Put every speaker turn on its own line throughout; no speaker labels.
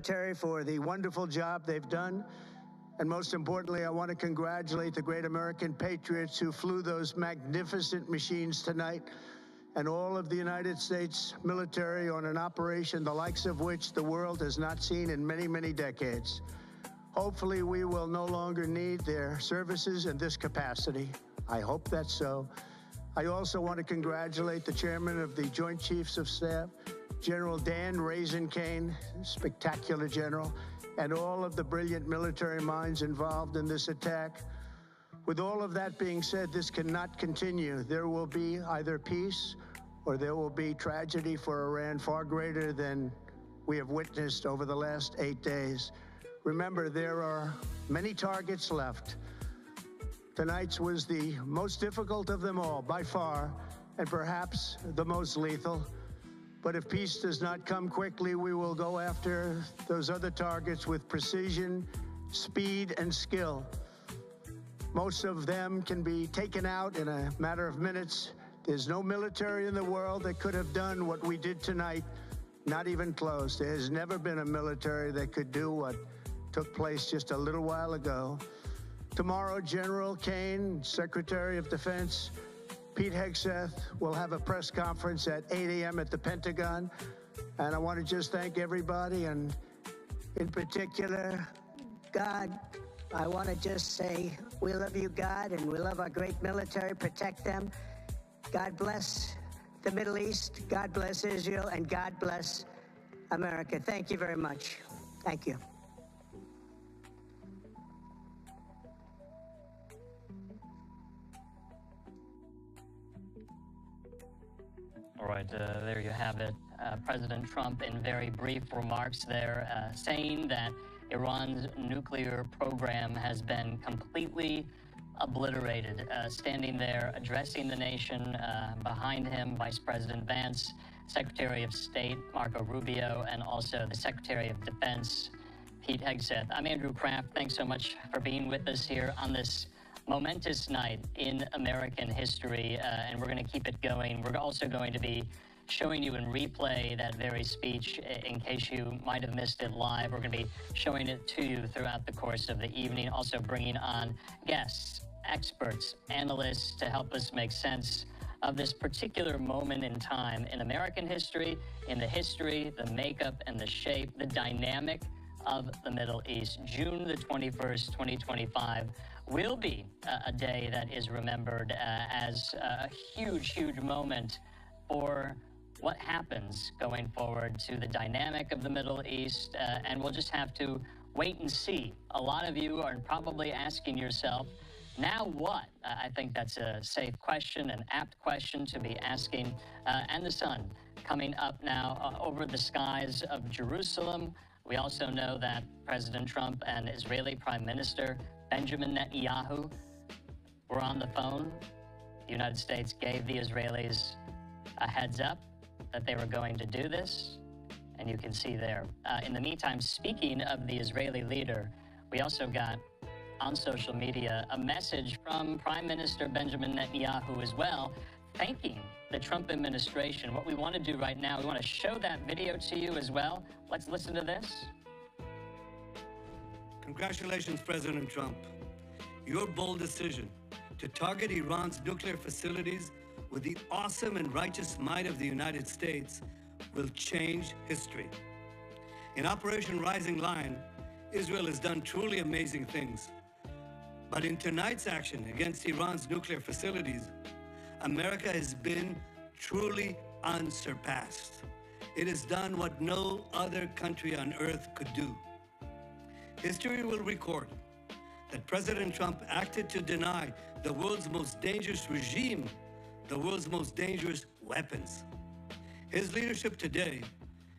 military for the wonderful job they've done. And most importantly, I want to congratulate the great American patriots who flew those magnificent machines tonight, and all of the United States military on an operation the likes of which the world has not seen in many, many decades. Hopefully, we will no longer need their services in this capacity. I hope that's so. I also want to congratulate the chairman of the Joint Chiefs of Staff, General Dan Raisin Kane, spectacular general, and all of the brilliant military minds involved in this attack. With all of that being said, this cannot continue. There will be either peace or there will be tragedy for Iran far greater than we have witnessed over the last 8 days. Remember, there are many targets left. Tonight's was the most difficult of them all, by far, and perhaps the most lethal. But if peace does not come quickly, we will go after those other targets with precision, speed, and skill. Most of them can be taken out in a matter of minutes. There's no military in the world that could have done what we did tonight, not even close. There has never been a military that could do what took place just a little while ago. Tomorrow, General Kane, Secretary of Defense, Pete Hegseth will have a press conference at 8 a.m. at the Pentagon. And I want to just thank everybody, and in particular, God. I want to just say we love you, God, and we love our great military. Protect them. God bless the Middle East. God bless Israel, and God bless America. Thank you very much. Thank you.
All right, there you have it. President Trump, in very brief remarks there, saying that Iran's nuclear program has been completely obliterated. Standing there, addressing the nation, behind him, Vice President Vance, Secretary of State Marco Rubio, and also the Secretary of Defense, Pete Hegseth. I'm Andrew Kraft. Thanks so much for being with us here on this momentous night in American history, and we're going to keep it going. We're also going to be showing you in replay that very speech in case you might have missed it live. We're going to be showing it to you throughout the course of the evening, also bringing on guests, experts, analysts to help us make sense of this particular moment in time in American history, in the history, the makeup, and the shape, the dynamic of the Middle East. June the 21st, 2025 will be a day that is remembered as a huge, huge moment for what happens going forward to the dynamic of the Middle East, and we'll just have to wait and see. A lot of you are probably asking yourself, now what? I think that's a safe question, an apt question to be asking. And the sun coming up now over the skies of Jerusalem. We also know that President Trump and Israeli Prime Minister Benjamin Netanyahu were on the phone. The United States gave the Israelis a heads up that they were going to do this, and you can see there. In the meantime, speaking of the Israeli leader, we also got on social media a message from Prime Minister Benjamin Netanyahu as well, thanking the Trump administration. What we want to do right now, we want to show that video to you as well. Let's listen to this.
Congratulations, President Trump. Your bold decision to target Iran's nuclear facilities with the awesome and righteous might of the United States will change history. In Operation Rising Lion, Israel has done truly amazing things. But in tonight's action against Iran's nuclear facilities, America has been truly unsurpassed. It has done what no other country on earth could do. History will record that President Trump acted to deny the world's most dangerous regime the world's most dangerous weapons. His leadership today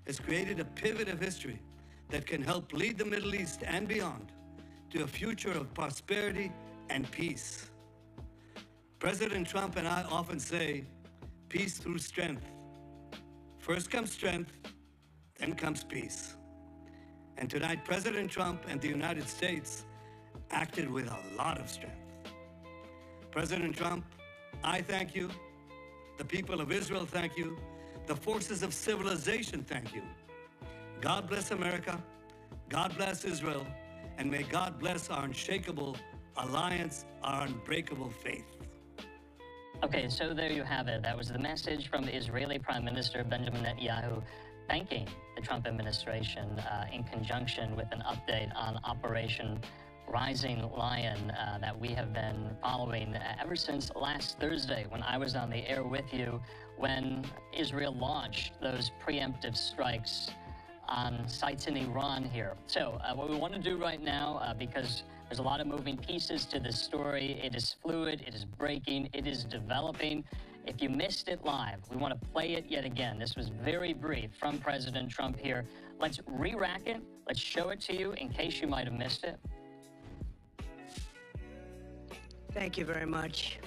has created a pivot of history that can help lead the Middle East and beyond to a future of prosperity and peace. President Trump and I often say, peace through strength. First comes strength, then comes peace. And tonight, President Trump and the United States acted with a lot of strength. President Trump, I thank you. The people of Israel thank you. The forces of civilization thank you. God bless America, God bless Israel, and may God bless our unshakable alliance, our unbreakable faith.
Okay, so there you have it. That was the message from Israeli Prime Minister Benjamin Netanyahu thanking the Trump administration in conjunction with an update on Operation Rising Lion that we have been following ever since last Thursday when I was on the air with you when Israel launched those preemptive strikes on sites in Iran here. So what we want to do right now, because there's a lot of moving pieces to this story, it is fluid, it is breaking, it is developing. If you missed it live, we want to play it yet again. This was very brief from President Trump here. Let's re-rack it. Let's show it to you in case you might have missed it.
Thank you very much.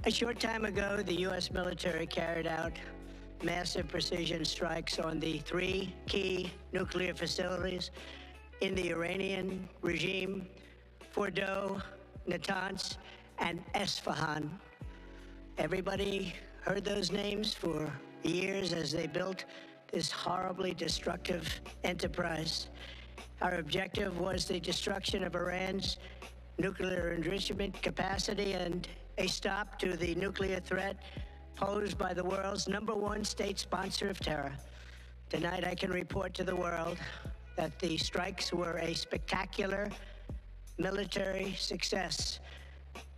A short time ago, the U.S. military carried out massive precision strikes on the 3 key nuclear facilities in the Iranian regime: Fordow, Natanz, and Esfahan. Everybody heard those names for years as they built this horribly destructive enterprise. Our objective was the destruction of Iran's nuclear enrichment capacity and a stop to the nuclear threat posed by the world's #1 state sponsor of terror. Tonight, I can report to the world that the strikes were a spectacular military success.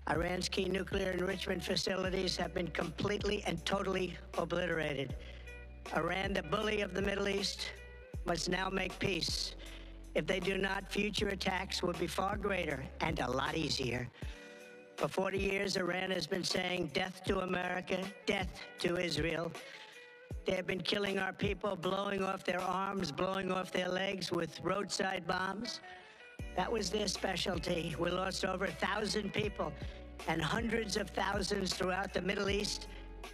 Iran's key nuclear enrichment facilities have been completely and totally obliterated. Iran, the bully of the Middle East, must now make peace. If they do not, future attacks will be far greater and a lot easier. For 40 years, Iran has been saying death to America, death to Israel. They have been killing our people, blowing off their arms, blowing off their legs with roadside bombs. That was their specialty. We lost over 1,000 people, and hundreds of thousands throughout the Middle East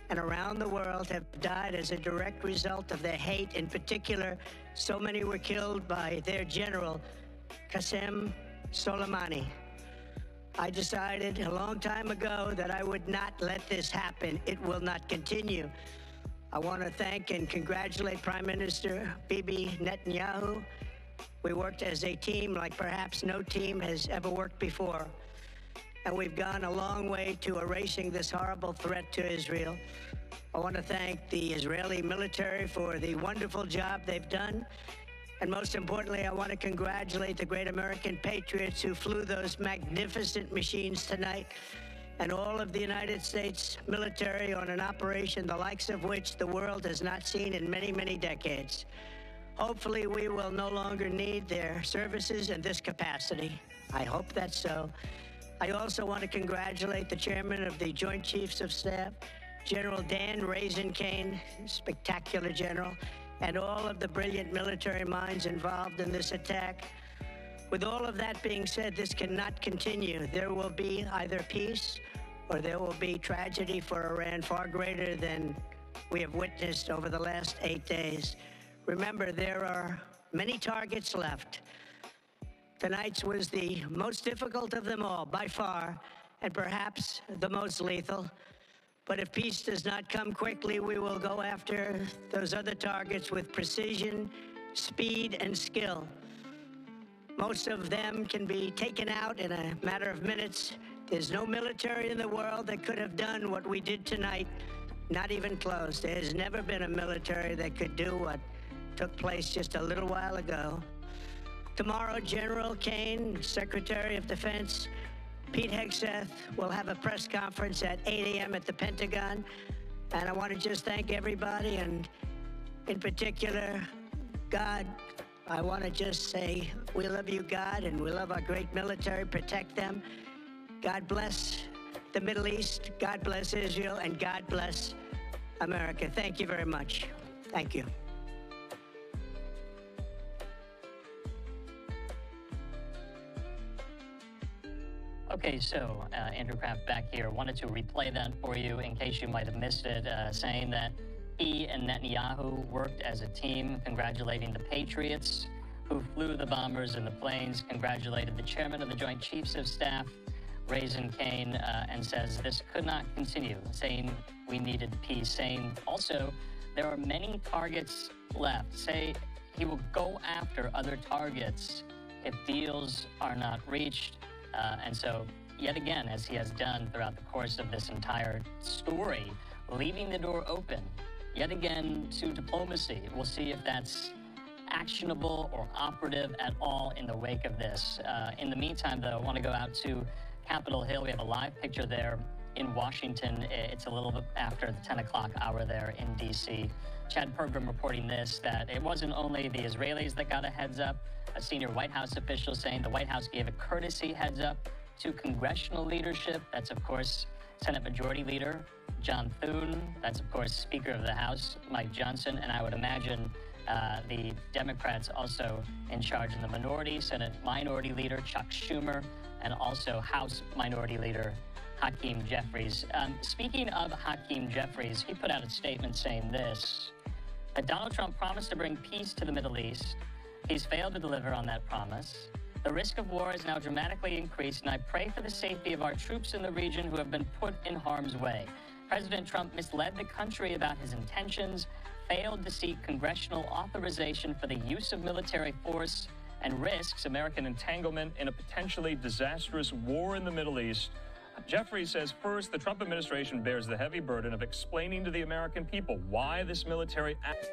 and around the world have died as a direct result of their hate. In particular, so many were killed by their general, Qasem Soleimani. I decided a long time ago that I would not let this happen. It will not continue. I want to thank and congratulate Prime Minister Bibi Netanyahu. We worked as a team like perhaps no team has ever worked before. And we've gone a long way to erasing this horrible threat to Israel. I want to thank the Israeli military for the wonderful job they've done. And most importantly, I want to congratulate the great American patriots who flew those magnificent machines tonight, and all of the United States military on an operation the likes of which the world has not seen in many, many decades. Hopefully, we will no longer need their services in this capacity. I hope that's so. I also want to congratulate the chairman of the Joint Chiefs of Staff, General Dan Raising Cane, spectacular general, and all of the brilliant military minds involved in this attack. With all of that being said, this cannot continue. There will be either peace or there will be tragedy for Iran far greater than we have witnessed over the last 8 days. Remember, there are many targets left. Tonight's was the most difficult of them all, by far, and perhaps the most lethal. But if peace does not come quickly, we will go after those other targets with precision, speed, and skill. Most of them can be taken out in a matter of minutes. There's no military in the world that could have done what we did tonight, not even close. There has never been a military that could do what took place just a little while ago. Tomorrow, General Kane, Secretary of Defense, Pete Hegseth will have a press conference at 8 a.m. at the Pentagon. And I want to just thank everybody, and in particular, God. I want to just say we love you, God, and we love our great military. Protect them. God bless the Middle East. God bless Israel, and God bless America. Thank you very much. Thank you.
Okay, so Andrew Kraft back here. Wanted to replay that for you in case you might have missed it, saying that he and Netanyahu worked as a team, congratulating the Patriots who flew the bombers and the planes, congratulated the chairman of the Joint Chiefs of Staff, Raising Cane, and says this could not continue, saying we needed peace, saying also there are many targets left. he will go after other targets if deals are not reached. And so, yet again, as he has done throughout the course of this entire story, leaving the door open, yet again, to diplomacy. We'll see if that's actionable or operative at all in the wake of this. In the meantime, though, I want to go out to Capitol Hill. We have a live picture there in Washington. It's a little bit after the 10 o'clock hour there in D.C. Chad Pergram reporting this, that it wasn't only the Israelis that got a heads up. A senior White House official saying the White House gave a courtesy heads up to congressional leadership. That's, of course, Senate Majority Leader John Thune. That's, of course, Speaker of the House Mike Johnson. And I would imagine the Democrats also in charge in the minority, Senate Minority Leader Chuck Schumer, and also House Minority Leader Hakeem Jeffries. Speaking of Hakeem Jeffries, he put out a statement saying this, that Donald Trump promised to bring peace to the Middle East. He's failed to deliver on that promise. The risk of war is now dramatically increased, and I pray for the safety of our troops in the region who have been put in harm's way. President Trump misled the country about his intentions, failed to seek congressional authorization for the use of military force, and risks
American entanglement in a potentially disastrous war in the Middle East. Jeffries says, first, the Trump administration bears the heavy burden of explaining to the American people why this military act.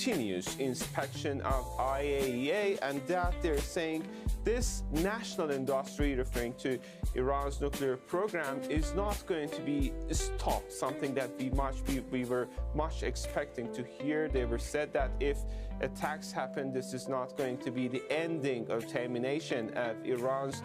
Continuous inspection of IAEA, and that they're saying this national industry, referring to Iran's nuclear program, is not going to be stopped, something that we were much expecting to hear. They were said that if attacks happen, this is not going to be the ending or termination of Iran's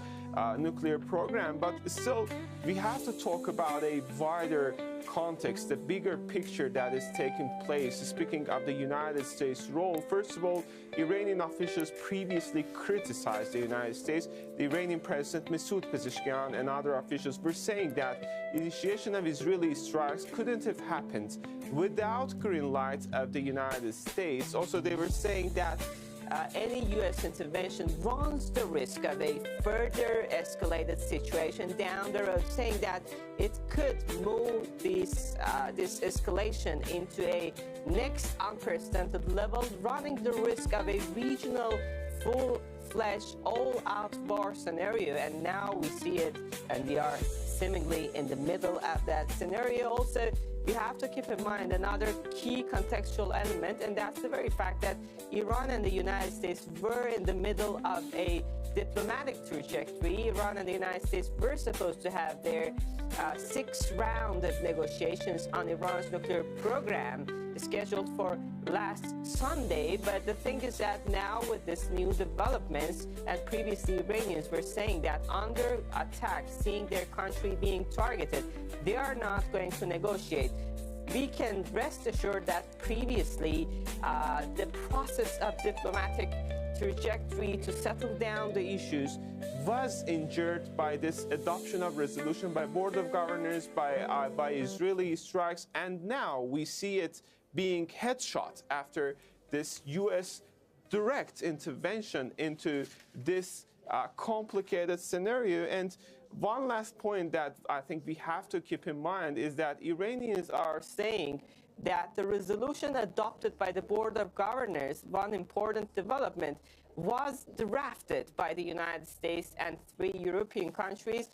nuclear program. But still, we have to talk about a wider context, the bigger picture that is taking place. Speaking of the United States' role, first of all, Iranian officials previously criticized the United States. The Iranian President Masoud Pezeshkian and other officials were saying that initiation of Israeli strikes couldn't have happened without green light of the United States. Also, they were saying that any U.S. intervention runs the risk of a further escalated situation down the road, saying that it could move this escalation into a next unprecedented level, running the risk of a regional full-fledged all-out war scenario. And now we see it, and we are seemingly in the middle of that scenario. Also, we have to keep in mind another key contextual element, and that's the very fact that Iran and the United States were in the middle of a diplomatic trajectory. Iran and the United States were supposed to have their sixth round of negotiations on Iran's nuclear program scheduled for last Sunday. But the thing is that now with this new developments, and previously Iranians were saying that under attack, seeing their country being targeted, they are not going to negotiate. We can rest assured that previously the process of diplomatic trajectory to settle down the issues was injured by this adoption of resolution by Board of Governors, by Israeli strikes, and now we see it being headshot after this U.S. direct intervention into this complicated scenario. And one last point that I think we have to keep in mind is that Iranians are saying that the resolution adopted by the Board of Governors, one important development, was drafted by the United States and 3 European countries.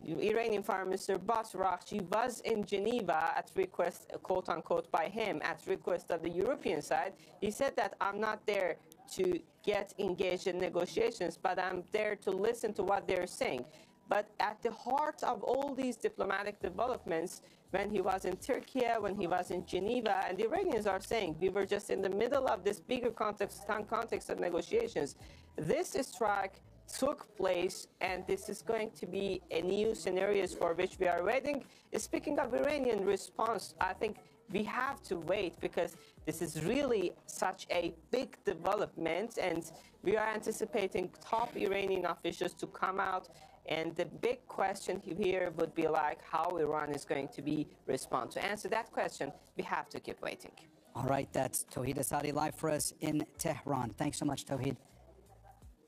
Iranian Foreign Minister Abbas Araghchi was in Geneva at request, quote unquote, by him, at request of the European side. He said that I'm not there to get engaged in negotiations, but I'm there to listen to what they're saying. But at the heart of all these diplomatic developments, when he was in Turkey, when he was in Geneva, and the Iranians are saying we were just in the middle of this bigger context of negotiations. This strike took place, and this is going to be a new scenario for which we are waiting. Speaking of Iranian response, I think we have to wait because this is really such a big development, and we are anticipating top Iranian officials to come out. And the big question here would be like how Iran is going to respond. To answer that question, we have to keep waiting.
All right, that's Tauhid Asadi live for us in Tehran. Thanks so much, Tauhid.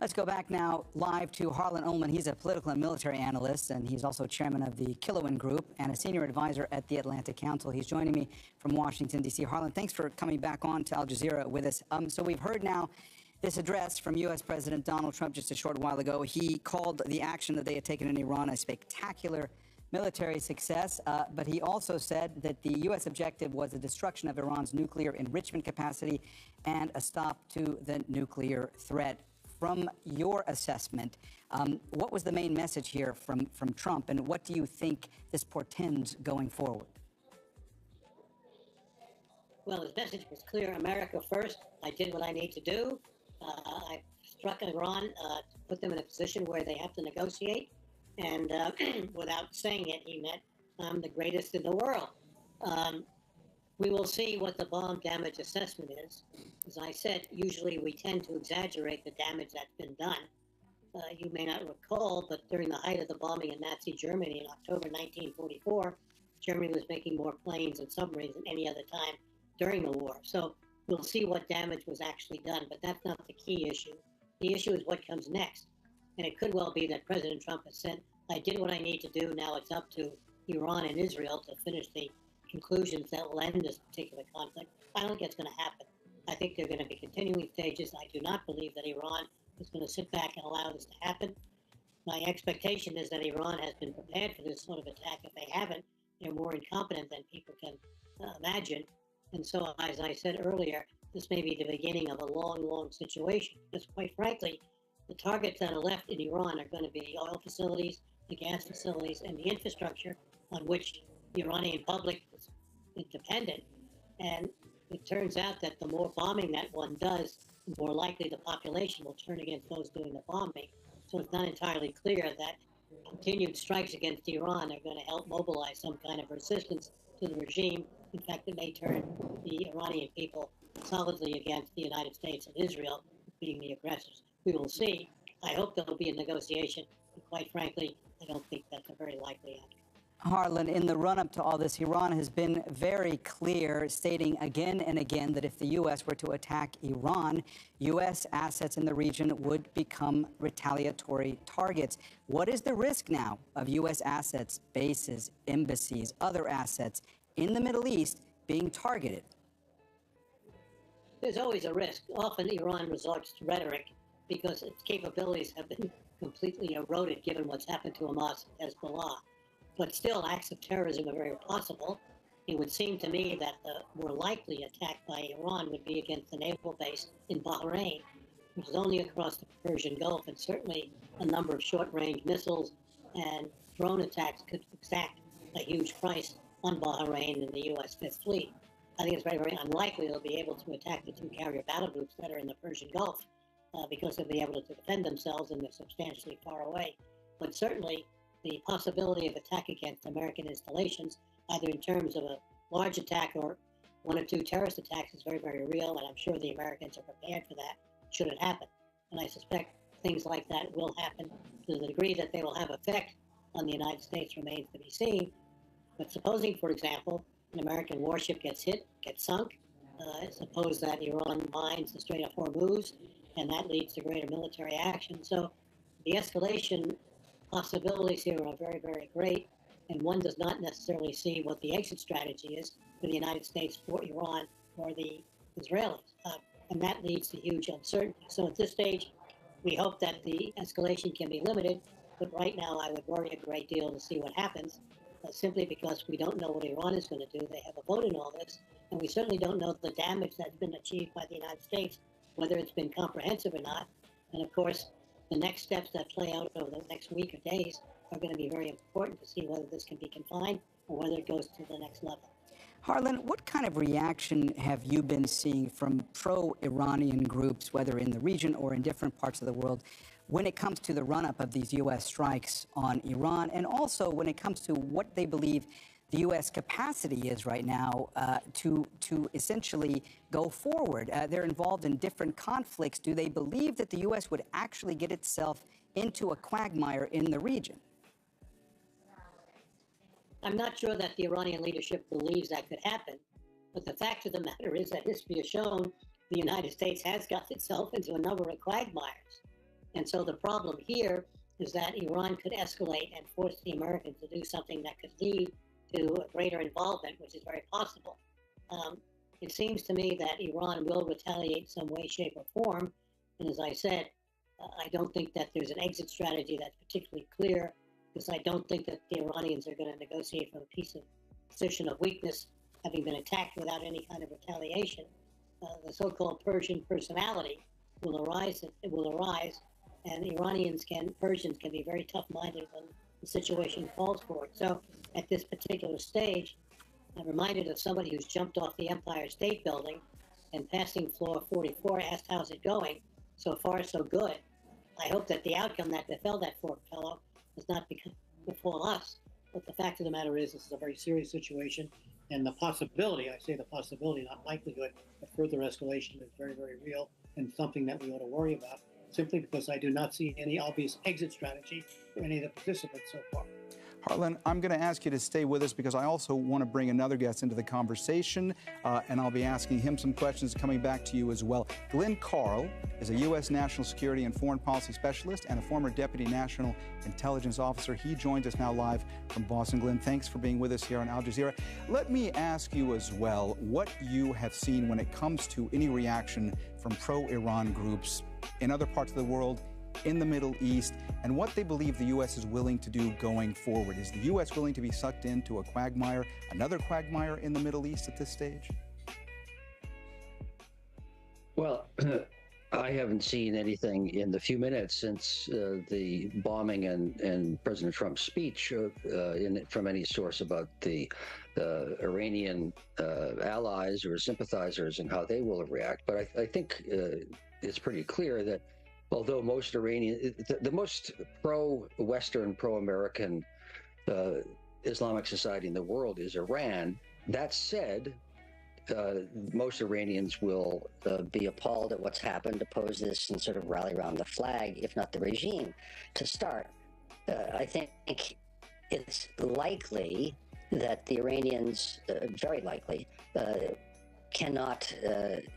Let's go back now live to Harlan Ullman. He's a political and military analyst, and he's also chairman of the Kilowan Group and a senior advisor at the Atlantic Council. He's joining me from Washington, D.C. Harlan, thanks for coming back on to Al Jazeera with us. So we've heard now this address from U.S. President Donald Trump just a short while ago. He called the action that they had taken in Iran a spectacular military success, but he also said that the U.S. objective was the destruction of Iran's nuclear enrichment capacity and a stop to the nuclear threat. From your assessment, what was the main message here from Trump, and what do you think this portends going forward?
Well, his message was clear: America first. I did what I need to do. I struck Iran to put them in a position where they have to negotiate. And without saying it, he meant I'm the greatest in the world. We will see what the bomb damage assessment is. As I said, usually we tend to exaggerate the damage that's been done. You may not recall, but during the height of the bombing in Nazi Germany in October 1944, Germany was making more planes and submarines than any other time during the war. So we'll see what damage was actually done, but that's not the key issue. The issue is what comes next. And it could well be that President Trump has said, I did what I need to do. Now it's up to Iran and Israel to finish the conclusions that will end this particular conflict. I don't think it's going to happen. I think there are going to be continuing stages. I do not believe that Iran is going to sit back and allow this to happen. My expectation is that Iran has been prepared for this sort of attack. If they haven't, they're more incompetent than people can imagine. And so, as I said earlier, this may be the beginning of a long, long situation. Because quite frankly, the targets that are left in Iran are going to be oil facilities, the gas facilities, and the infrastructure on which the Iranian public is dependent. And it turns out that the more bombing that one does, the more likely the population will turn against those doing the bombing. So it's not entirely clear that continued strikes against Iran are going to help mobilize some kind of resistance to the regime. In fact, it may turn the Iranian people solidly against the United States and Israel, being the aggressors. We will see. I hope there will be a negotiation, but quite frankly, I don't think that's a very likely outcome.
Harlan, in the run-up to all this, Iran has been very clear, stating again and again that if the U.S. were to attack Iran, U.S. assets in the region would become retaliatory targets. What is the risk now of U.S. assets, bases, embassies, other assets in the Middle East being targeted?
There's always a risk. Often Iran resorts to rhetoric because its capabilities have been completely eroded given what's happened to Hamas and Hezbollah. But still, acts of terrorism are very possible. It would seem to me that the more likely attack by Iran would be against the naval base in Bahrain, which is only across the Persian Gulf, and certainly a number of short-range missiles and drone attacks could exact a huge price on Bahrain and the U.S. Fifth Fleet. I think it's very, very unlikely they'll be able to attack the two carrier battle groups that are in the Persian Gulf because they'll be able to defend themselves and they're substantially far away. But certainly, the possibility of attack against American installations, either in terms of a large attack or one or two terrorist attacks, is very, very real, and I'm sure the Americans are prepared for that should it happen. And I suspect things like that will happen. To the degree that they will have effect on the United States remains to be seen. But supposing, for example, an American warship gets hit, gets sunk, suppose that Iran mines the Strait of Hormuz, and that leads to greater military action. So the escalation possibilities here are very, very great, and one does not necessarily see what the exit strategy is for the United States, for Iran, or the Israelis, and that leads to huge uncertainty. So at this stage, we hope that the escalation can be limited, but right now I would worry a great deal to see what happens, simply because we don't know what Iran is going to do. They have a vote in all this, and we certainly don't know the damage that's been achieved by the United States, whether it's been comprehensive or not. And of course, the next steps that play out over the next week or days are going to be very important to see whether this can be confined or whether it goes to the next level.
Harlan, what kind of reaction have you been seeing from pro-Iranian groups, whether in the region or in different parts of the world, when it comes to the run-up of these U.S. strikes on Iran, and also when it comes to what they believe the U.S. capacity is right now to essentially go forward. They're involved in different conflicts. Do they believe that the U.S. would actually get itself into a quagmire in the region?
I'm not sure that the Iranian leadership believes that could happen, but the fact of the matter is that history has shown the United States has got itself into a number of quagmires. And so the problem here is that Iran could escalate and force the Americans to do something that could lead to a greater involvement, which is very possible. It seems to me that Iran will retaliate some way, shape, or form. And as I said, I don't think that there's an exit strategy that's particularly clear, because I don't think that the Iranians are going to negotiate from a position of weakness, having been attacked without any kind of retaliation. The so-called Persian personality will arise, and Persians can be very tough-minded when the situation calls for it. So at this particular stage, I'm reminded of somebody who's jumped off the Empire State Building and passing floor 44 asked, "How's it going?" So far, so good. I hope that the outcome that befell that poor fellow does not befall us. But the fact of the matter is, this is a very serious situation, and the possibility, I say the possibility, not likelihood, of further escalation is very, very real, and something that we ought to worry about, simply because I do not see any obvious exit strategy for any of the participants so far.
Harlan, I'm going to ask you to stay with us because I also want to bring another guest into the conversation, and I'll be asking him some questions coming back to you as well. Glenn Carl is a U.S. national security and foreign policy specialist and a former deputy national intelligence officer. He joins us now live from Boston. Glenn, thanks for being with us here on Al Jazeera. Let me ask you as well what you have seen when it comes to any reaction from pro-Iran groups in other parts of the world, in the Middle East, and what they believe the U.S. is willing to do going forward. Is the U.S. willing to be sucked into a quagmire, another quagmire in the Middle East at this stage?
Well, I haven't seen anything in the few minutes since the bombing and President Trump's speech from any source about the Iranian allies or sympathizers and how they will react. But I think it's pretty clear that although most the most pro-Western, pro-American Islamic society in the world is Iran, that said, most Iranians will be appalled at what's happened, oppose this, and sort of rally around the flag, if not the regime, to start. I think it's likely that the Iranians, very likely, cannot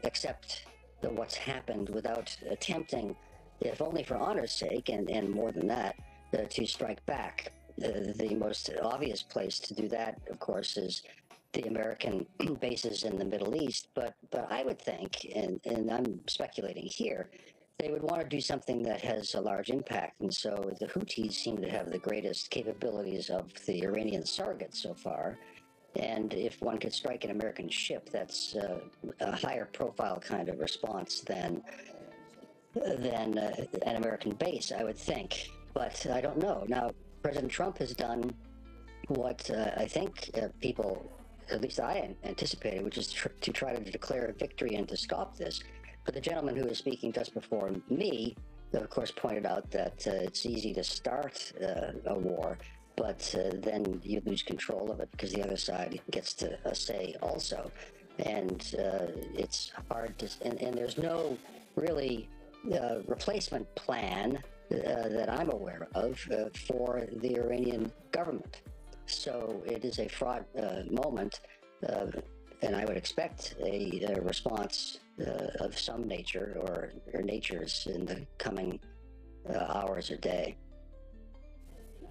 accept what's happened without attempting, if only for honor's sake, and more than that, to strike back. The most obvious place to do that, of course, is the American bases in the Middle East. But I would think, and I'm speculating here, they would want to do something that has a large impact. And so the Houthis seem to have the greatest capabilities of the Iranian surrogates so far. And if one could strike an American ship, that's a higher profile kind of response than an American base, I would think. But I don't know. Now, President Trump has done what I think people, at least I anticipated, which is to try to declare a victory and to stop this. But the gentleman who was speaking just before me, of course, pointed out that it's easy to start a war, but then you lose control of it because the other side gets to say also. And it's hard to, and there's no really replacement plan that I'm aware of for the Iranian government. So it is a fraught moment, and I would expect a response of some nature or natures in the coming hours or day.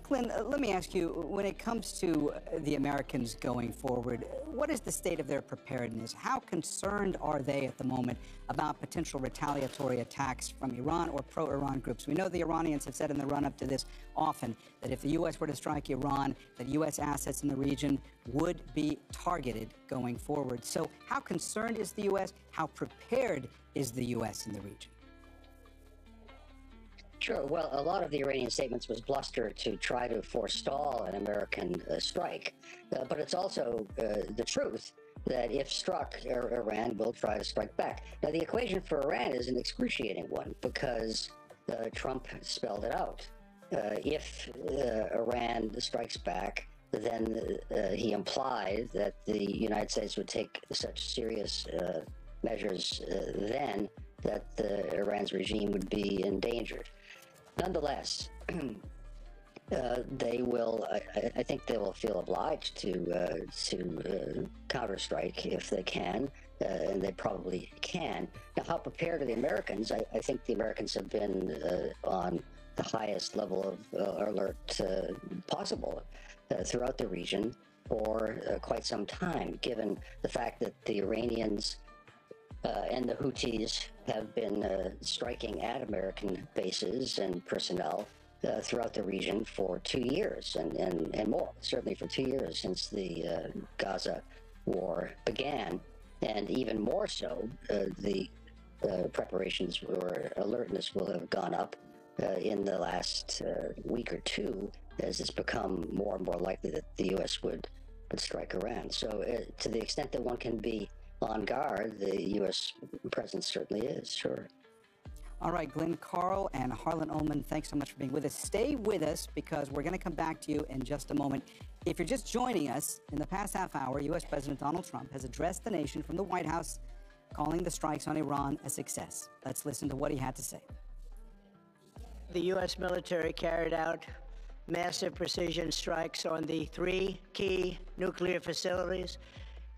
Glenn, let me ask you, when it comes to the Americans going forward, what is the state of their preparedness? How concerned are they at the moment about potential retaliatory attacks from Iran or pro-Iran groups? We know the Iranians have said in the run-up to this often that if the U.S. were to strike Iran, that U.S. assets in the region would be targeted going forward. So how concerned is the U.S.? How prepared is the U.S. in the region?
Sure. Well, a lot of the Iranian statements was bluster to try to forestall an American strike. But it's also the truth that if struck, Iran will try to strike back. Now, the equation for Iran is an excruciating one because Trump spelled it out. If Iran strikes back, then he implied that the United States would take such serious measures then that Iran's regime would be endangered. Nonetheless, they will. I think they will feel obliged to counterstrike if they can, and they probably can. Now, how prepared are the Americans? I think the Americans have been on the highest level of alert possible throughout the region for quite some time, given the fact that the Iranians and the Houthis have been striking at American bases and personnel throughout the region for 2 years and more, certainly for 2 years since the Gaza war began. And even more so, the preparations or alertness will have gone up in the last week or two as it's become more and more likely that the U.S. would strike Iran. So to the extent that one can be on guard, the U.S. presence certainly is, sure.
All right, Glenn Carl and Harlan Ullman, thanks so much for being with us. Stay with us because we're going to come back to you in just a moment. If you're just joining us, in the past half hour, U.S. President Donald Trump has addressed the nation from the White House, calling the strikes on Iran a success. Let's listen to what he had to say.
The U.S. military carried out massive precision strikes on the 3 key nuclear facilities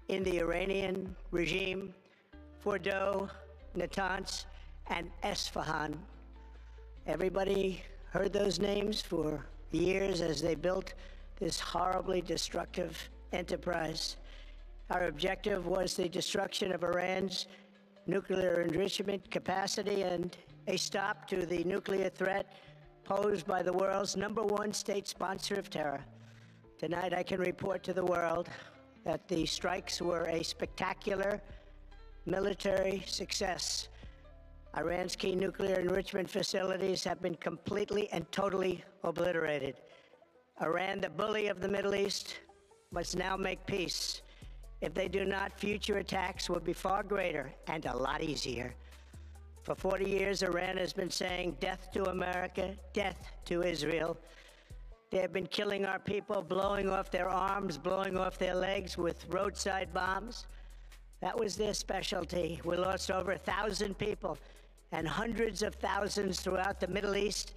in the Iranian regime, Fordow, Natanz, and Esfahan. Everybody heard those names for years as they built this horribly destructive enterprise. Our objective was the destruction of Iran's nuclear enrichment capacity and a stop to the nuclear threat posed by the world's #1 state sponsor of terror. Tonight, I can report to the world that the strikes were a spectacular military success. Iran's key nuclear enrichment facilities have been completely and totally obliterated. Iran, the bully of the Middle East, must now make peace. If they do not, future attacks will be far greater and a lot easier. For 40 years, Iran has been saying death to America, death to Israel. They have been killing our people, blowing off their arms, blowing off their legs with roadside bombs. That was their specialty. We lost over 1,000 people, and hundreds of thousands throughout the Middle East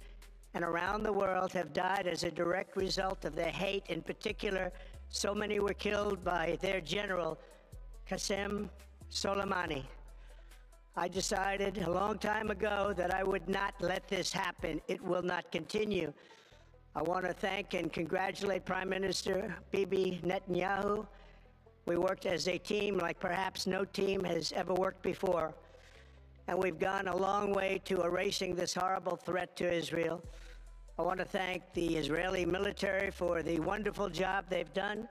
and around the world have died as a direct result of their hate. In particular, so many were killed by their general, Qasem Soleimani. I decided a long time ago that I would not let this happen. It will not continue. I want to thank and congratulate Prime Minister Bibi Netanyahu. We worked as a team like perhaps no team has ever worked before. And we've gone a long way to erasing this horrible threat to Israel. I want to thank the Israeli military for the wonderful job they've done.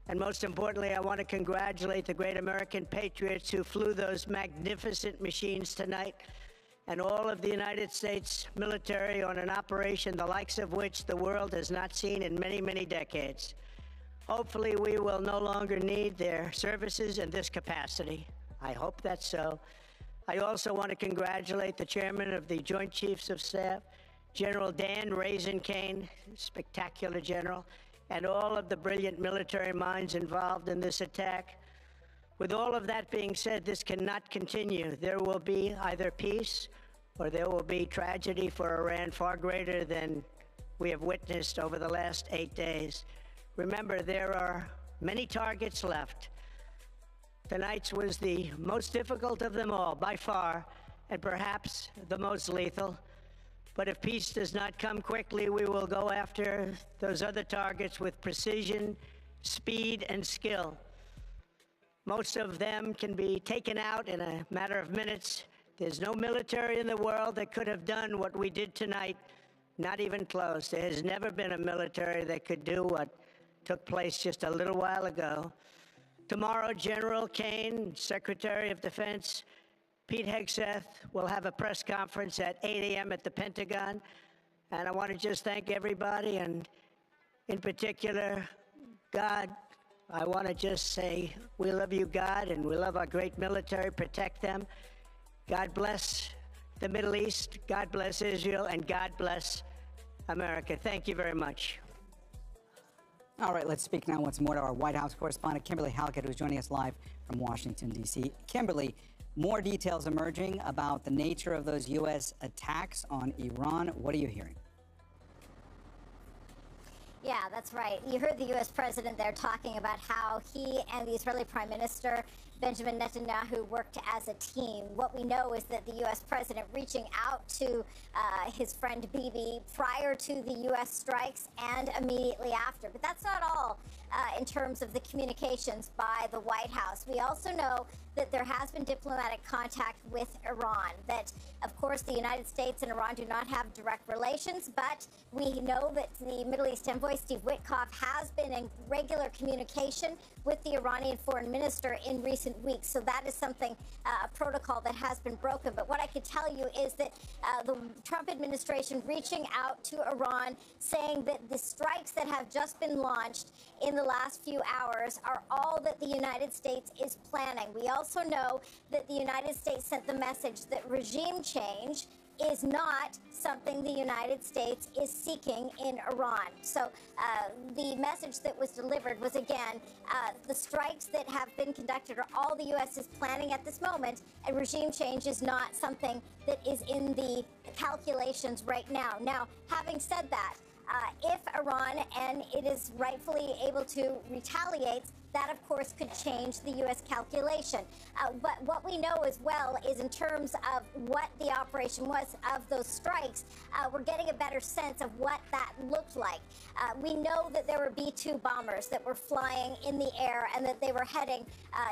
And most importantly, I want to congratulate the great American patriots who flew those magnificent machines tonight, and all of the United States military on an operation the likes of which the world has not seen in many, many decades. Hopefully, we will no longer need their services in this capacity. I hope that's so. I also want to congratulate the chairman of the Joint Chiefs of Staff, General Dan Raisin-Kane, spectacular general, and all of the brilliant military minds involved in this attack. With all of that being said, this cannot continue. There will be either peace or there will be tragedy for Iran far greater than we have witnessed over the last 8 days. Remember, there are many targets left. Tonight's was the most difficult of them all, by far, and perhaps the most lethal. But if peace does not come quickly, we will go after those other targets with precision, speed, and skill. Most of them can be taken out in a matter of minutes. There's no military in the world that could have done what we did tonight, not even close. There has never been a military that could do what took place just a little while ago. Tomorrow, General Kane, Secretary of Defense, Pete Hegseth will have a press conference at 8 a.m. at the Pentagon. And I want to just thank everybody, and in particular, God. I want to just say we love you, God, and we love our great military. Protect them. God bless the Middle East. God bless Israel, and God bless America. Thank you very much.
All right, let's speak now once more to our White House correspondent, Kimberly Halkett, who's joining us live from Washington, D.C. Kimberly, more details emerging about the nature of those U.S. attacks on Iran. What are you hearing?
Yeah, that's right. You heard the U.S. president there talking about how he and the Israeli Prime Minister Benjamin Netanyahu worked as a team. What we know is that the U.S. president reaching out to his friend Bibi prior to the U.S. strikes and immediately after. But that's not all in terms of the communications by the White House. We also know that there has been diplomatic contact with Iran, that, of course, the United States and Iran do not have direct relations, but we know that the Middle East envoy, Steve Witkoff, has been in regular communication with the Iranian foreign minister in recent weeks. So that is something, a protocol that has been broken. But what I can tell you is that the Trump administration reaching out to Iran, saying that the strikes that have just been launched in the last few hours are all that the United States is planning. We also know that the United States sent the message that regime change is not something the United States is seeking in Iran. So the message that was delivered was, again, the strikes that have been conducted are all the U.S. is planning at this moment, and regime change is not something that is in the calculations right now. Now, having said that, if Iran, and it is rightfully able to retaliate, that, of course, could change the U.S. calculation. But what we know as well is in terms of what the operation was of those strikes, we're getting a better sense of what that looked like. We know that there were B-2 bombers that were flying in the air and that they were heading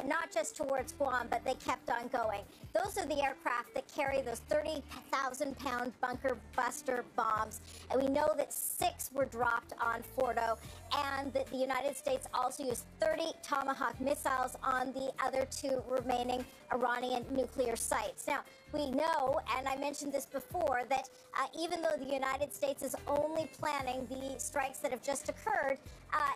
not just towards Guam, but they kept on going. Those are the aircraft that carry those 30,000-pound bunker buster bombs. And we know that 6 were dropped on Fordo, and that the United States also used 30 Tomahawk missiles on the other 2 remaining Iranian nuclear sites. Now, we know, and I mentioned this before, that even though the United States is only planning the strikes that have just occurred,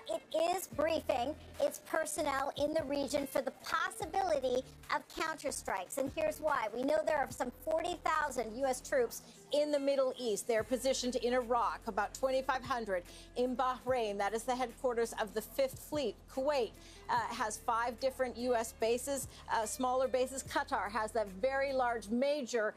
it is briefing its personnel in the region for the possibility of counterstrikes. And here's why. We know there are some 40,000 U.S. troops
in the Middle East. They're positioned in Iraq, about 2,500 in Bahrain. That is the headquarters of the 5th Fleet. Kuwait has 5 different U.S. bases, smaller bases. Qatar has that very large, major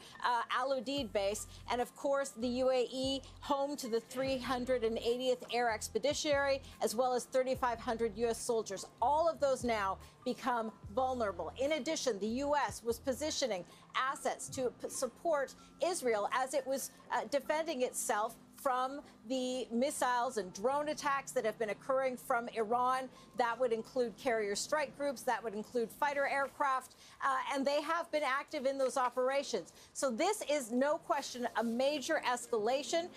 Al Udeid base. And, of course, the UAE, home to the 380th Air Expeditionary, as well as 3,500 U.S. soldiers. All of those now become vulnerable. In addition, the U.S. was positioning assets to support Israel as it was defending itself from the missiles and drone attacks that have been occurring from Iran. That would include carrier strike groups, that would include fighter aircraft, and they have been active in those operations. So this is no question a major escalation.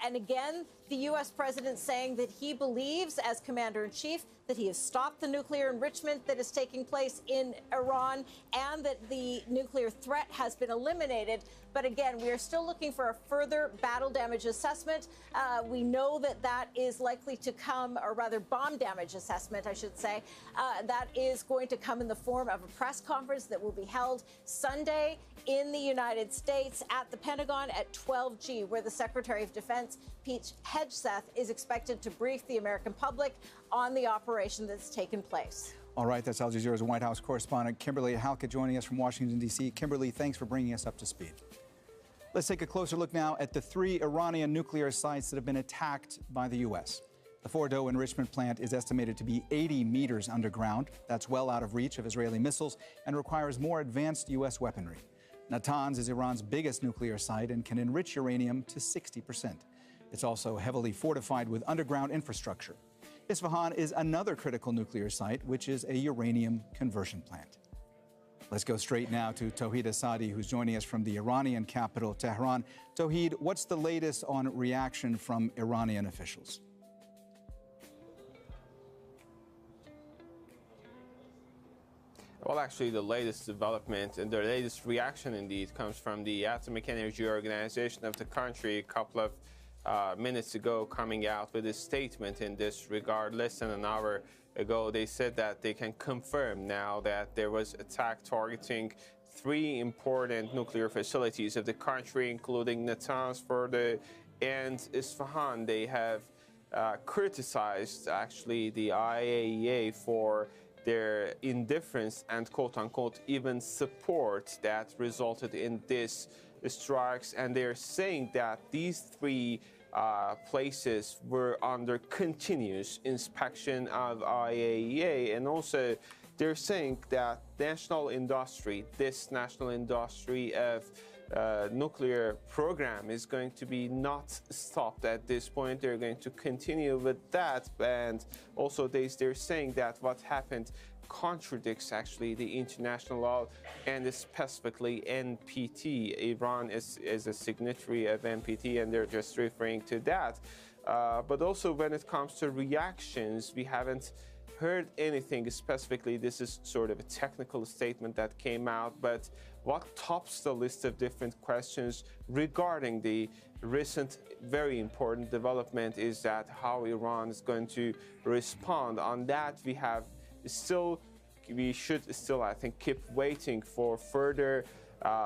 And again, the U.S. president saying that he believes, as commander-in-chief, that he has stopped the nuclear enrichment that is taking place in Iran and that the nuclear threat has been eliminated. But again, we are still looking for a further battle damage assessment. We know that that is likely to come, or rather bomb damage assessment, I should say. That is going to come in the form of a press conference that will be held Sunday in the United States at the Pentagon at 12G, where the Secretary of Defense, Pete Hegseth, is expected to brief the American public on the operation that's taken place.
All right, that's Al Jazeera's White House correspondent Kimberly Halkett joining us from Washington, D.C. Kimberly, thanks for bringing us up to speed. Let's take a closer look now at the 3 Iranian nuclear sites that have been attacked by the U.S. The Fordo enrichment plant is estimated to be 80 meters underground. That's well out of reach of Israeli missiles and requires more advanced U.S. weaponry. Natanz is Iran's biggest nuclear site and can enrich uranium to 60%. It's also heavily fortified with underground infrastructure. Isfahan is another critical nuclear site, which is a uranium conversion plant. Let's go straight now to Tauhid Asadi, who's joining us from the Iranian capital, Tehran. Tauhid, what's the latest on reaction from Iranian officials?
Well, actually, the latest development and the latest reaction, indeed, comes from the Atomic Energy Organization of the country a couple of minutes ago, coming out with a statement in this regard. Less than an hour ago, they said that they can confirm now that there was attack targeting 3 important nuclear facilities of the country, including Natanz, Fordo, and Isfahan. They have criticized actually the IAEA for their indifference and quote-unquote even support that resulted in this strikes, and they're saying that these three places were under continuous inspection of IAEA, and also they're saying that this national industry of nuclear program is going to be not stopped at this point. They're going to continue with that, and also they're saying that what happened contradicts actually the international law and specifically NPT. Iran is a signatory of NPT, and they're just referring to that. But also when it comes to reactions, we haven't heard anything specifically. This is sort of a technical statement that came out, but what tops the list of different questions regarding the recent very important development is that how Iran is going to respond. On that, we should still, I think, keep waiting for further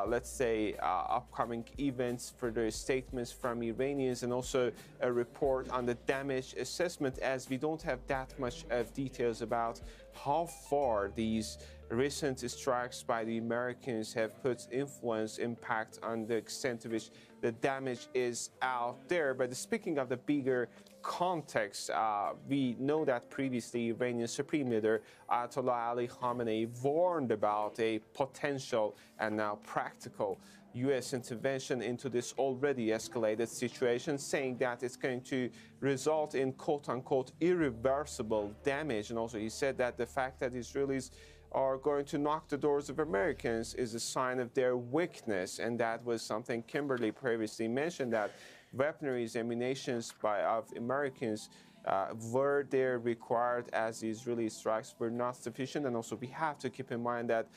let's say, upcoming events, further statements from Iranians, and also a report on the damage assessment, as we don't have that much of details about how far these recent strikes by the Americans have put impact on the extent to which the damage is out there. But speaking of the bigger context, we know that previously Iranian Supreme Leader Ayatollah Ali Khamenei warned about a potential and now practical U.S. intervention into this already escalated situation, saying that it's going to result in quote-unquote irreversible damage. And also he said that the fact that Israelis are going to knock the doors of Americans is a sign of their weakness. And that was something Kimberly previously mentioned, that weaponry ammunitions of Americans were there required as the Israeli strikes were not sufficient. And also we have to keep in mind that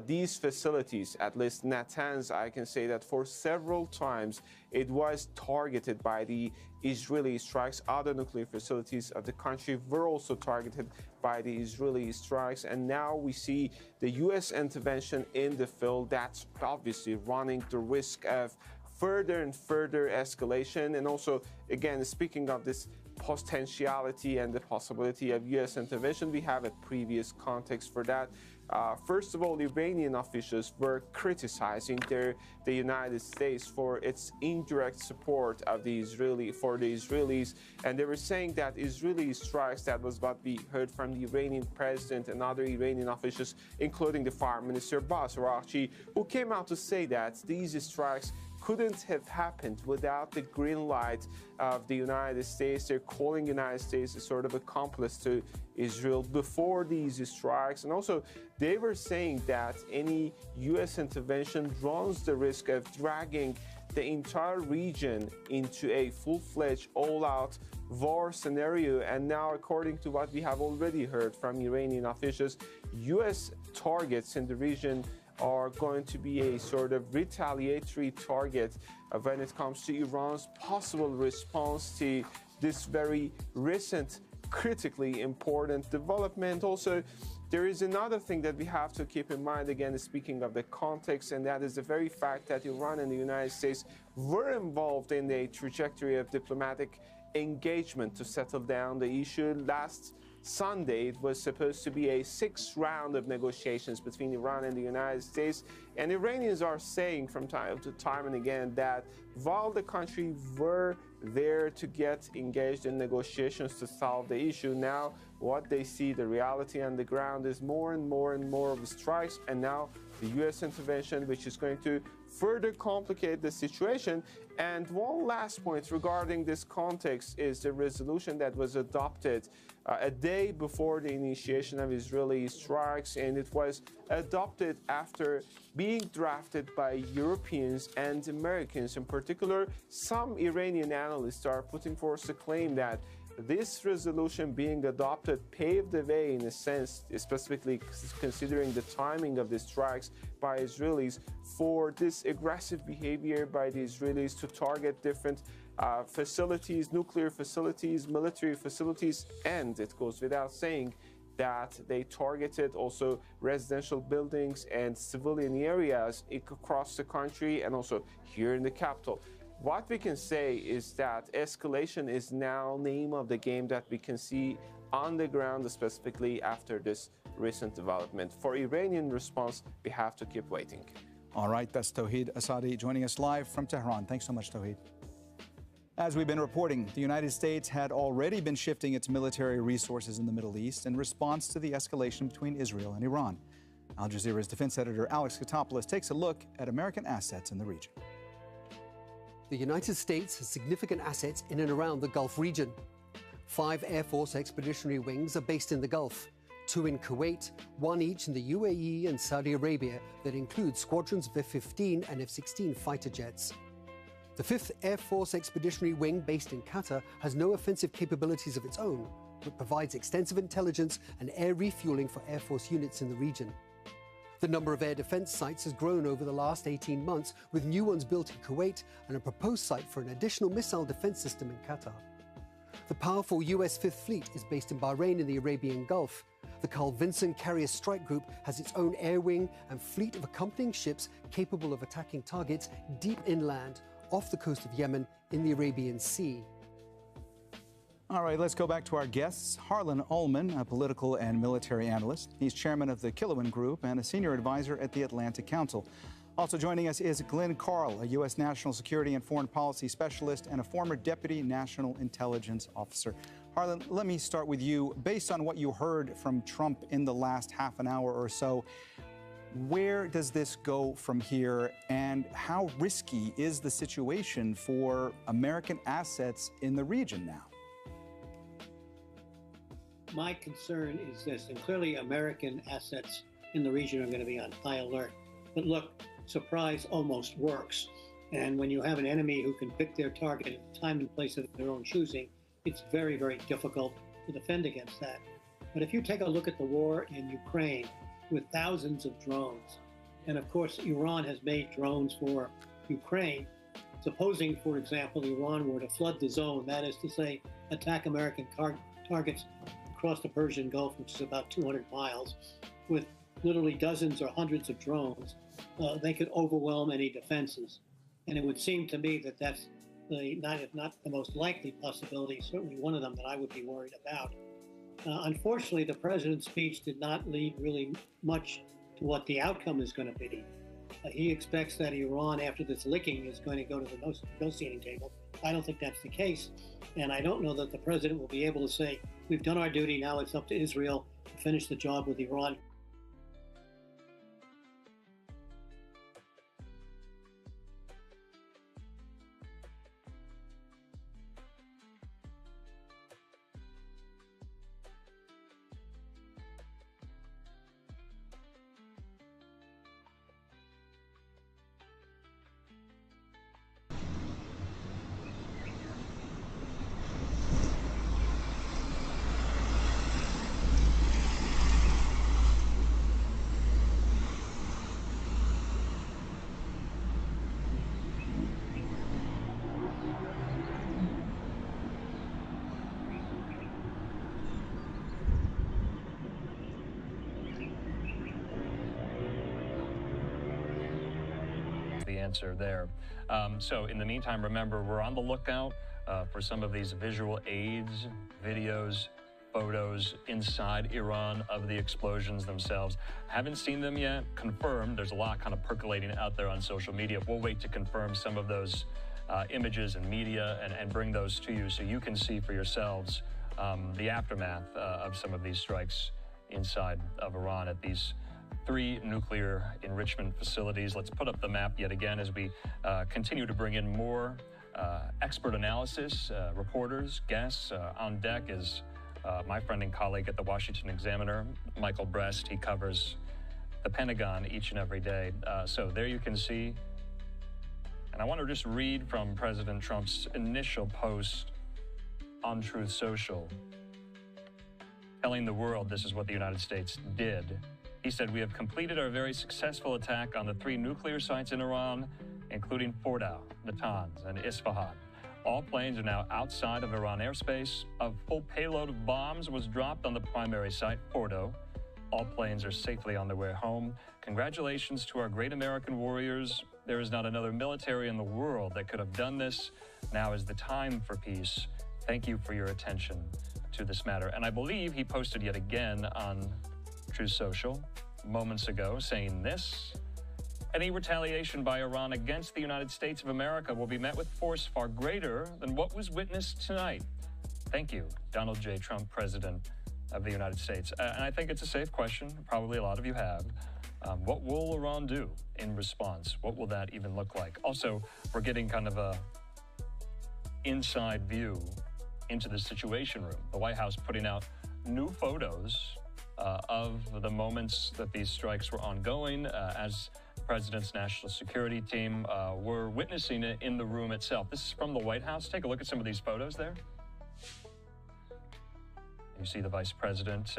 these facilities, at least Natanz, I can say that for several times it was targeted by the Israeli strikes. Other nuclear facilities of the country were also targeted by the Israeli strikes. And now we see the U.S. intervention in the field that's obviously running the risk of further and further escalation. And also, again, speaking of this potentiality and the possibility of U.S. intervention, we have a previous context for that. First of all, Iranian officials were criticizing the United States for its indirect support of the Israelis, and they were saying that Israeli strikes, that was what we heard from the Iranian president and other Iranian officials, including the Foreign Minister Abbas Araghchi, who came out to say that these strikes couldn't have happened without the green light of the United States. They're calling the United States a sort of accomplice to Israel before these strikes. And also, they were saying that any U.S. intervention runs the risk of dragging the entire region into a full-fledged, all-out war scenario. And now, according to what we have already heard from Iranian officials, U.S. targets in the region are going to be a sort of retaliatory target when it comes to Iran's possible response to this very recent, critically important development. Also, there is another thing that we have to keep in mind, again, speaking of the context, and that is the very fact that Iran and the United States were involved in a trajectory of diplomatic engagement to settle down the issue. Last Sunday, it was supposed to be a 6th round of negotiations between Iran and the United States. And Iranians are saying from time to time and again that while the country were there to get engaged in negotiations to solve the issue, now what they see, the reality on the ground, is more and more and more of strikes, and now the U.S. intervention, which is going to further complicate the situation. And one last point regarding this context is the resolution that was adopted a day before the initiation of Israeli strikes, and it was adopted after being drafted by Europeans and Americans. In particular, some Iranian analysts are putting forth a claim that this resolution being adopted paved the way, in a sense, specifically considering the timing of the strikes by Israelis, for this aggressive behavior by the Israelis to target different facilities, nuclear facilities, military facilities, and it goes without saying that they targeted also residential buildings and civilian areas across the country and also here in the capital. what we can say is that escalation is now name of the game that we can see on the ground, specifically after this recent development. For Iranian response, we have to keep waiting.
All right, that's Tauhid Asadi joining us live from Tehran. Thanks so much, Tauhid. As we've been reporting, the United States had already been shifting its military resources in the Middle East in response to the escalation between Israel and Iran. Al Jazeera's defense editor Alex Katopoulos takes a look at American assets in the region.
The United States has significant assets in and around the Gulf region. 5 Air Force Expeditionary Wings are based in the Gulf, 2 in Kuwait, 1 each in the UAE and Saudi Arabia that include squadrons of F-15 and F-16 fighter jets. The 5th Air Force Expeditionary Wing based in Qatar has no offensive capabilities of its own, but provides extensive intelligence and air refueling for Air Force units in the region. The number of air defense sites has grown over the last 18 months, with new ones built in Kuwait and a proposed site for an additional missile defense system in Qatar. The powerful US 5th Fleet is based in Bahrain in the Arabian Gulf. The Carl Vinson Carrier Strike Group has its own air wing and fleet of accompanying ships capable of attacking targets deep inland off the coast of Yemen in the Arabian Sea.
All right, let's go back to our guests. Harlan Ullman, a political and military analyst. He's chairman of the Kilowan Group and a senior advisor at the Atlantic Council. Also joining us is Glenn Carl, a U.S. national security and foreign policy specialist and a former deputy national intelligence officer. Harlan, let me start with you. Based on what you heard from Trump in the last half an hour or so, where does this go from here, and how risky is the situation for American assets in the region now?
My concern is this, and clearly American assets in the region are going to be on high alert. But look, surprise almost works. And when you have an enemy who can pick their target at the time and place of their own choosing, it's very, very difficult to defend against that. But if you take a look at the war in Ukraine with thousands of drones, and of course Iran has made drones for Ukraine, supposing, for example, Iran were to flood the zone, that is to say, attack American targets across the Persian Gulf, which is about 200 miles, with literally dozens or hundreds of drones, they could overwhelm any defenses. And it would seem to me that that's if not the most likely possibility, certainly one of them that I would be worried about. Unfortunately, the president's speech did not lead really much to what the outcome is going to be. He expects that Iran, after this licking, is going to go to the negotiating table. I don't think that's the case. And I don't know that the president will be able to say, we've done our duty, now it's up to Israel to finish the job with Iran.
Answer there. So in the meantime, remember, we're on the lookout for some of these visual aids, videos, photos inside Iran of the explosions themselves. Haven't seen them yet, confirmed. There's a lot kind of percolating out there on social media. We'll wait to confirm some of those images and media and bring those to you so you can see for yourselves the aftermath of some of these strikes inside of Iran at these 3 nuclear enrichment facilities. Let's put up the map yet again as we continue to bring in more expert analysis, reporters, guests. On deck is my friend and colleague at the Washington Examiner, Michael Brest. He covers the Pentagon each and every day. So there you can see. And I want to just read from President Trump's initial post on Truth Social, telling the world this is what the United States did. He said, "We have completed our very successful attack on the 3 nuclear sites in Iran, including Fordow, Natanz, and Isfahan. All planes are now outside of Iran airspace. A full payload of bombs was dropped on the primary site, Fordow. All planes are safely on their way home. Congratulations to our great American warriors there is not another military in the world that could have done this. Now is the time for peace. Thank you for your attention to this matter. And I believe he posted yet again on Truth Social moments ago saying this: any retaliation by Iran against the United States of America will be met with force far greater than what was witnessed tonight. Thank you, Donald J. Trump, President of the United States. And I think it's a safe question. Probably a lot of you have. What will Iran do in response? What will that even look like? Also, we're getting kind of a inside view into the Situation Room. The White House putting out new photos of the moments that these strikes were ongoing as the president's national security team were witnessing it in the room itself. This is from the White House. Take a look at some of these photos there. You see the vice president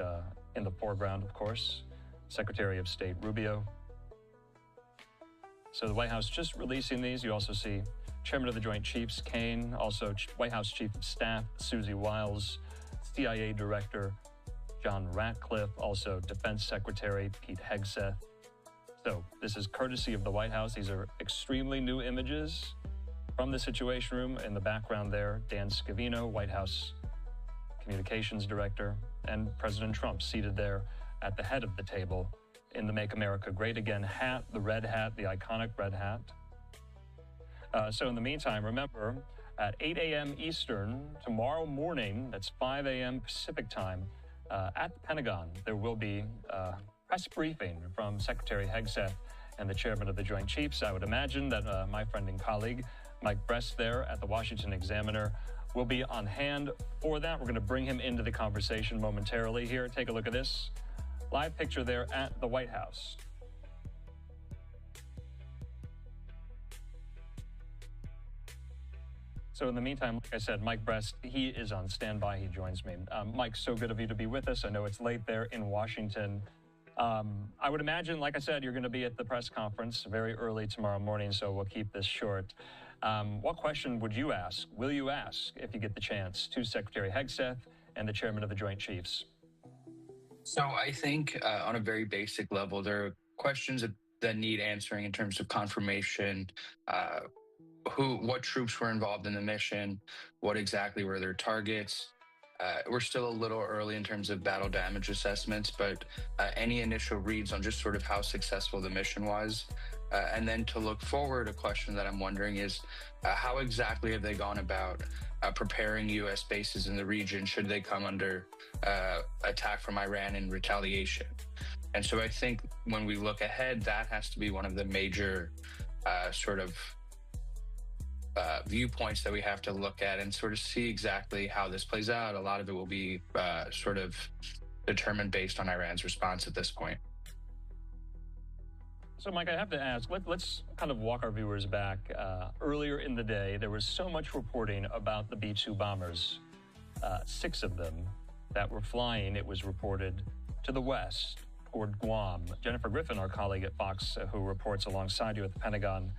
in the foreground, of course, Secretary of State Rubio. So the White House just releasing these. You also see Chairman of the Joint Chiefs, Kane, also White House Chief of Staff, Susie Wiles, CIA Director John Ratcliffe, also Defense Secretary Pete Hegseth. So this is courtesy of the White House. These are extremely new images from the Situation Room. In the background there, Dan Scavino, White House Communications Director, and President Trump seated there at the head of the table in the Make America Great Again hat, the red hat, the iconic red hat. So in the meantime, remember, at 8 a.m. Eastern tomorrow morning, that's 5 a.m. Pacific time, at the Pentagon, there will be a press briefing from Secretary Hegseth and the Chairman of the Joint Chiefs. I would imagine that my friend and colleague, Mike Brest there at the Washington Examiner, will be on hand for that. We're going to bring him into the conversation momentarily here. Take a look at this live picture there at the White House. So in the meantime, like I said, Mike Brest, he is on standby. He joins me. Mike, so good of you to be with us. I know it's late there in Washington. I would imagine, like I said, you're going to be at the press conference very early tomorrow morning, so we'll keep this short. What question would you ask, will you ask, if you get the chance, to Secretary Hegseth and the Chairman of the Joint Chiefs?
So I think on a very basic level, there are questions that need answering in terms of confirmation, what troops were involved in the mission, what exactly were their targets. We're still a little early in terms of battle damage assessments, but any initial reads on just sort of how successful the mission was. And then to look forward, a question that I'm wondering is how exactly have they gone about preparing U.S. bases in the region should they come under attack from Iran in retaliation? And so I think when we look ahead, that has to be one of the major viewpoints that we have to look at and sort of see exactly how this plays out. A lot of it will be sort of determined based on Iran's response at this point.
So, Mike, I have to ask, let's kind of walk our viewers back. Earlier in the day, there was so much reporting about the B-2 bombers, 6 of them that were flying, it was reported, to the west, toward Guam. Jennifer Griffin, our colleague at Fox, who reports alongside you at the Pentagon,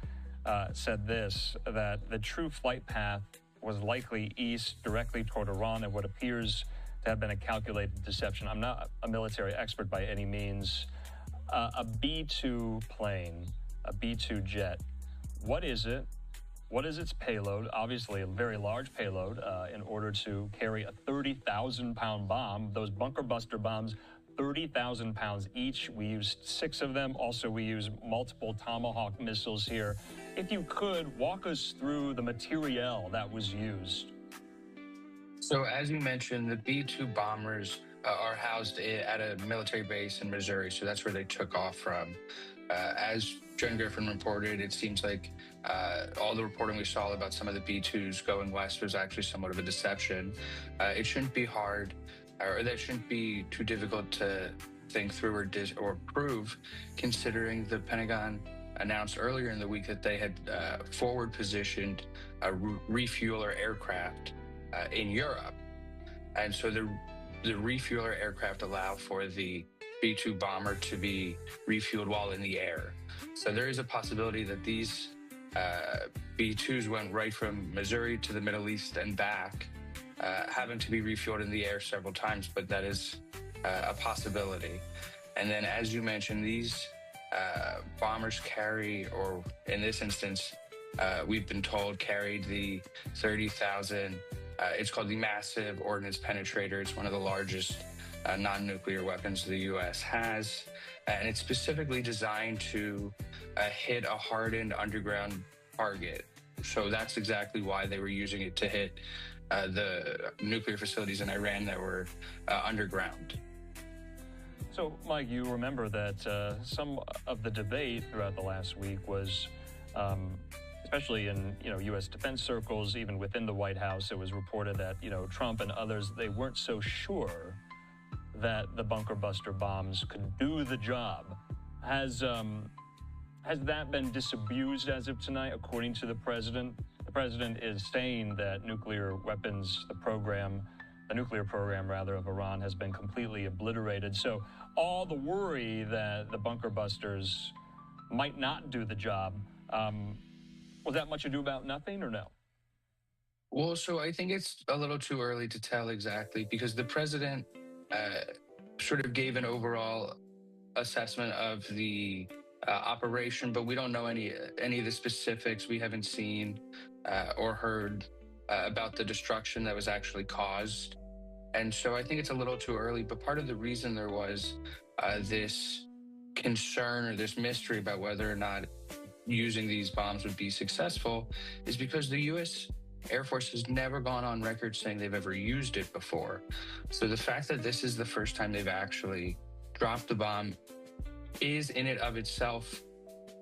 said this, that the true flight path was likely east, directly toward Iran, and what appears to have been a calculated deception. I'm not a military expert by any means. A B-2 plane, a B-2 jet, what is it? What is its payload? Obviously, a very large payload in order to carry a 30,000-pound bomb. Those bunker buster bombs, 30,000 pounds each. We used 6 of them. Also, we use multiple Tomahawk missiles here. If you could, walk us through the materiel that was used.
So as you mentioned, the B-2 bombers are housed at a military base in Missouri, so that's where they took off from. As Jen Griffin reported, it seems like all the reporting we saw about some of the B-2s going west was actually somewhat of a deception. It shouldn't be hard, or that shouldn't be too difficult to think through or prove, considering the Pentagon announced earlier in the week that they had forward positioned a refueler aircraft in Europe. And so the refueler aircraft allow for the B-2 bomber to be refueled while in the air. So there is a possibility that these B-2s went right from Missouri to the Middle East and back, having to be refueled in the air several times, but that is a possibility. And then, as you mentioned, these bombers carry, or in this instance, we've been told carried the 30,000. It's called the Massive Ordnance Penetrator. It's one of the largest non-nuclear weapons the U.S. has, and it's specifically designed to hit a hardened underground target. So that's exactly why they were using it, to hit the nuclear facilities in Iran that were underground.
So, Mike, you remember that some of the debate throughout the last week was, especially in U.S. defense circles, even within the White House, it was reported that Trump and others, they weren't so sure that the bunker buster bombs could do the job. Has that been disabused as of tonight, according to the president? The president is saying that nuclear weapons, the nuclear program of Iran has been completely obliterated. So all the worry that the bunker busters might not do the job, was that much ado about nothing, or no?
Well, so I think it's a little too early to tell exactly, because the president sort of gave an overall assessment of the operation, but we don't know any of the specifics. We haven't seen or heard about the destruction that was actually caused. And so I think it's a little too early, but part of the reason there was this concern or this mystery about whether or not using these bombs would be successful is because the U.S. Air Force has never gone on record saying they've ever used it before. So the fact that this is the first time they've actually dropped a bomb is in and of itself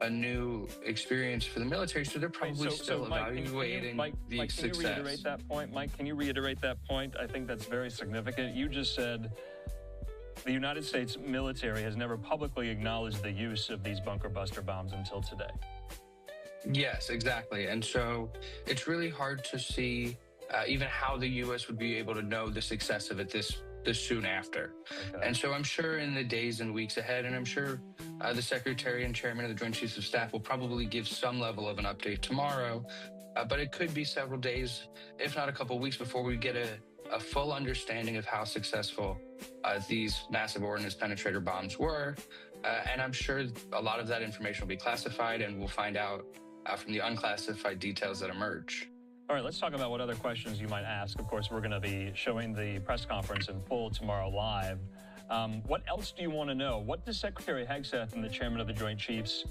a new experience for the military. So they're probably still evaluating the success.
Can you reiterate that point? Mike, can you reiterate that point? I think that's very significant. You just said the United States military has never publicly acknowledged the use of these bunker buster bombs until today.
Yes, exactly. And so it's really hard to see even how the U.S. would be able to know the success of it this soon after. Okay. And so I'm sure in the days and weeks ahead, and I'm sure the Secretary and Chairman of the Joint Chiefs of Staff will probably give some level of an update tomorrow, but it could be several days, if not a couple of weeks, before we get a full understanding of how successful these massive ordnance penetrator bombs were. And I'm sure a lot of that information will be classified, and we'll find out from the unclassified details that emerge.
All right, let's talk about what other questions you might ask. Of course, we're going to be showing the press conference in full tomorrow live. What else do you want to know? What does Secretary Hegseth and the Chairman of the Joint Chiefs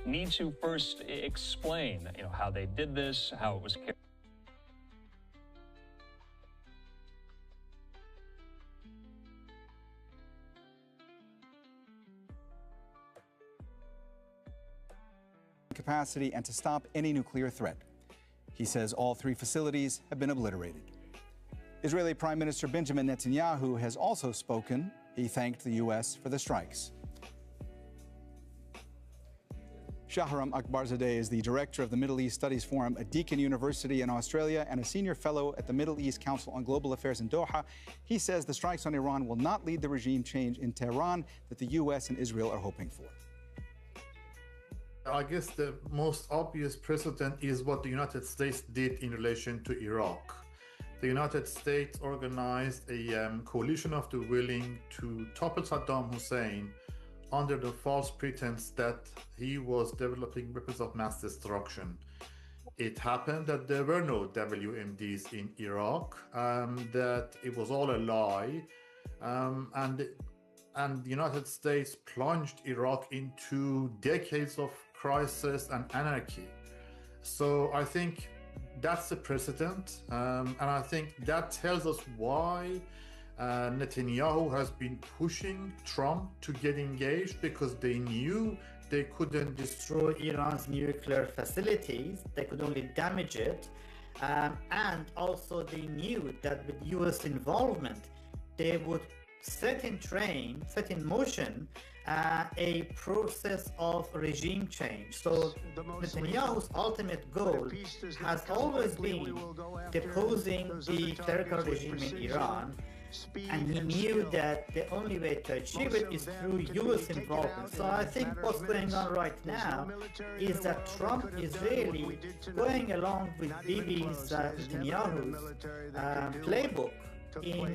need to first explain? How they did this, how it was carried.
Capacity and to stop any nuclear threat. He says all three facilities have been obliterated. Israeli Prime Minister Benjamin Netanyahu has also spoken. He thanked the U.S. for the strikes. Shahram Akbarzadeh is the director of the Middle East Studies Forum at Deakin University in Australia and a senior fellow at the Middle East Council on Global Affairs in Doha. He says the strikes on Iran will not lead the regime change in Tehran that the U.S. and Israel are hoping for.
I guess the most obvious precedent is what the United States did in relation to Iraq. The United States organized a coalition of the willing to topple Saddam Hussein under the false pretense that he was developing weapons of mass destruction. It happened that there were no WMDs in Iraq, that it was all a lie, and the United States plunged Iraq into decades of crisis and anarchy. So I think that's the precedent, and I think that tells us why Netanyahu has been pushing Trump to get engaged, because they knew they couldn't destroy
Iran's nuclear facilities, they could only damage it, and also they knew that with US involvement they would set in motion a process of regime change. So Netanyahu's ultimate goal has always been deposing the clerical regime in Iran, and he knew that the only way to achieve it is through US involvement. So I think what's going on right now is that Trump is really going along with Bibi's Netanyahu's playbook in